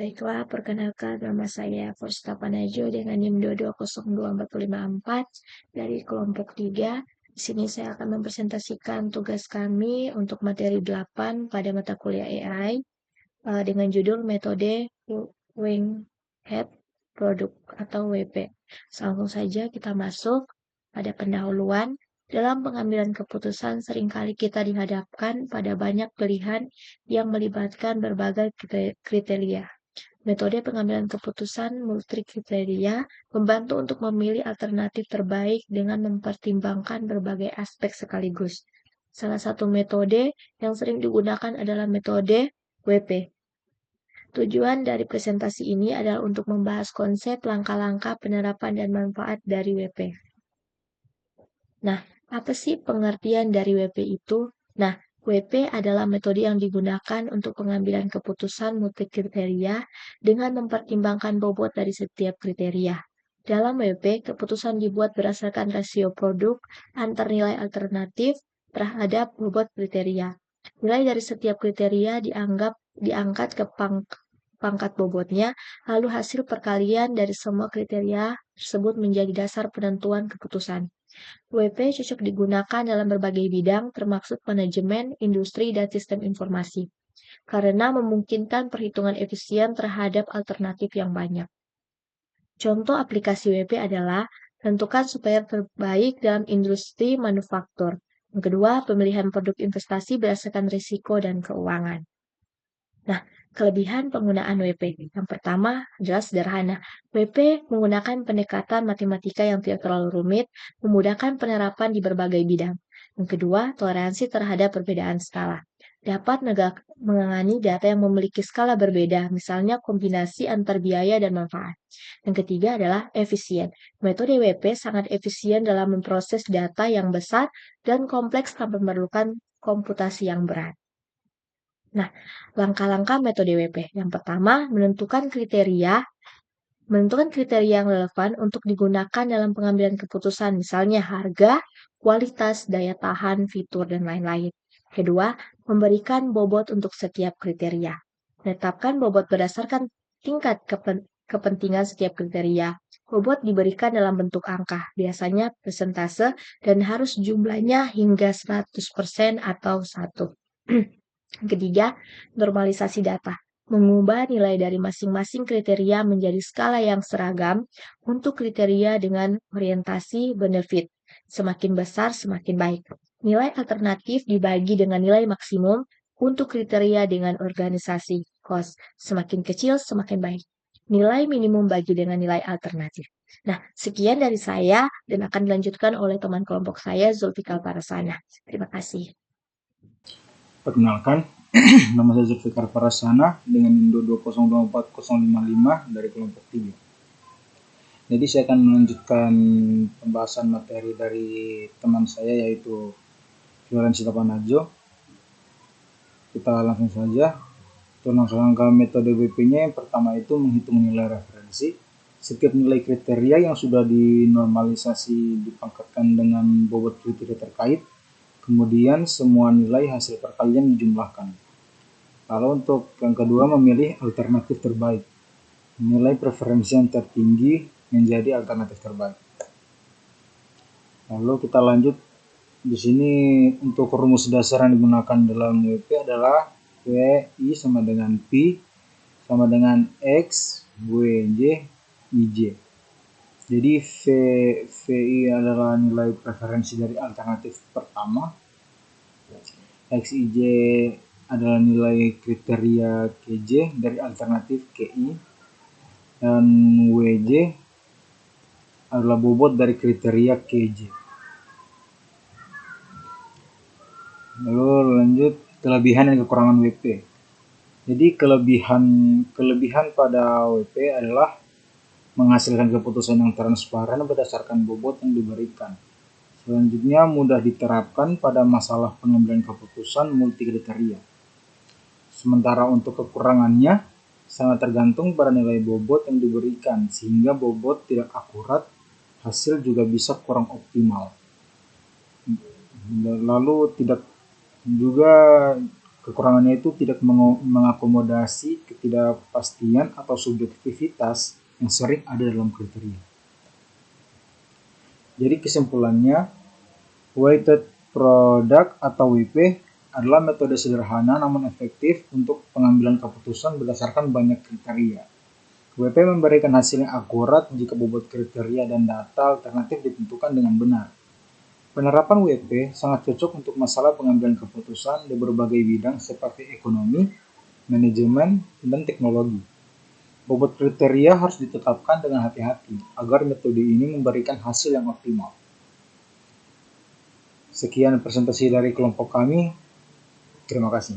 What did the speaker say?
Baiklah, perkenalkan nama saya Fosta Panajo dengan NIM 2202454 dari kelompok 3. Di sini saya akan mempresentasikan tugas kami untuk materi 8 pada mata kuliah AI dengan judul metode Winghead Product atau WP. Langsung saja kita masuk pada pendahuluan. Dalam pengambilan keputusan seringkali kita dihadapkan pada banyak pilihan yang melibatkan berbagai kriteria. Metode pengambilan keputusan multikriteria membantu untuk memilih alternatif terbaik dengan mempertimbangkan berbagai aspek sekaligus. Salah satu metode yang sering digunakan adalah metode WP. Tujuan dari presentasi ini adalah untuk membahas konsep, langkah-langkah, penerapan, dan manfaat dari WP. Nah, apa sih pengertian dari WP itu? Nah, WP adalah metode yang digunakan untuk pengambilan keputusan multikriteria dengan mempertimbangkan bobot dari setiap kriteria. Dalam WP, keputusan dibuat berdasarkan rasio produk antar nilai alternatif terhadap bobot kriteria. Nilai dari setiap kriteria diangkat ke pangkat bobotnya, lalu hasil perkalian dari semua kriteria tersebut menjadi dasar penentuan keputusan. WP cocok digunakan dalam berbagai bidang, termasuk manajemen, industri, dan sistem informasi, karena memungkinkan perhitungan efisien terhadap alternatif yang banyak. Contoh aplikasi WP adalah tentukan supplier terbaik dalam industri manufaktur. Yang kedua, pemilihan produk investasi berdasarkan risiko dan keuangan. Nah, kelebihan penggunaan WP. Yang pertama adalah sederhana. WP menggunakan pendekatan matematika yang tidak terlalu rumit, memudahkan penerapan di berbagai bidang. Yang kedua, toleransi terhadap perbedaan skala. Dapat menangani data yang memiliki skala berbeda, misalnya kombinasi antar biaya dan manfaat. Yang ketiga adalah efisien. Metode WP sangat efisien dalam memproses data yang besar dan kompleks tanpa memerlukan komputasi yang berat. Nah, langkah-langkah metode WP. Yang pertama, menentukan kriteria yang relevan untuk digunakan dalam pengambilan keputusan, misalnya harga, kualitas, daya tahan, fitur, dan lain-lain. Kedua, memberikan bobot untuk setiap kriteria. Menetapkan bobot berdasarkan tingkat kepentingan setiap kriteria. Bobot diberikan dalam bentuk angka, biasanya persentase, dan harus jumlahnya hingga 100% atau 1. Ketiga, normalisasi data. Mengubah nilai dari masing-masing kriteria menjadi skala yang seragam untuk kriteria dengan orientasi benefit. Semakin besar, semakin baik. Nilai alternatif dibagi dengan nilai maksimum untuk kriteria dengan organisasi cost. Semakin kecil, semakin baik. Nilai minimum bagi dengan nilai alternatif. Nah, sekian dari saya dan akan dilanjutkan oleh teman kelompok saya, Zulfikar Parasana. Terima kasih. Perkenalkan, nama saya Zulfikar Parasana dengan Indo 2024055 dari kelompok 3. Jadi saya akan melanjutkan pembahasan materi dari teman saya yaitu Florensi Tapanajo. Kita langsung saja. Untuk langkah-langkah metode WP-nya, yang pertama itu menghitung nilai referensi. Setiap nilai kriteria yang sudah dinormalisasi dipangkatkan dengan bobot kriteria terkait. Kemudian semua nilai hasil perkalian dijumlahkan. Lalu untuk yang kedua, memilih alternatif terbaik. Nilai preferensi yang tertinggi menjadi alternatif terbaik. Lalu kita lanjut. Di sini untuk rumus dasar yang digunakan dalam WP adalah WI sama dengan P sama dengan X, WJ, IJ. Jadi VI adalah nilai preferensi dari alternatif pertama. XIJ adalah nilai kriteria KJ dari alternatif KI. Dan WJ adalah bobot dari kriteria KJ. Lalu lanjut kelebihan dan kekurangan WP. Jadi kelebihan pada WP adalah menghasilkan keputusan yang transparan berdasarkan bobot yang diberikan. Selanjutnya mudah diterapkan pada masalah pengambilan keputusan multikriteria. Sementara untuk kekurangannya sangat tergantung pada nilai bobot yang diberikan, sehingga bobot tidak akurat, hasil juga bisa kurang optimal. Lalu tidak juga Kekurangannya itu tidak mengakomodasi ketidakpastian atau subjektivitas yang sering ada dalam kriteria. Jadi kesimpulannya, weighted product atau WP adalah metode sederhana namun efektif untuk pengambilan keputusan berdasarkan banyak kriteria. WP memberikan hasil yang akurat jika bobot kriteria dan data alternatif ditentukan dengan benar. Penerapan WP sangat cocok untuk masalah pengambilan keputusan di berbagai bidang seperti ekonomi, manajemen, dan teknologi. Bobot kriteria harus ditetapkan dengan hati-hati agar metode ini memberikan hasil yang optimal. Sekian presentasi dari kelompok kami. Terima kasih.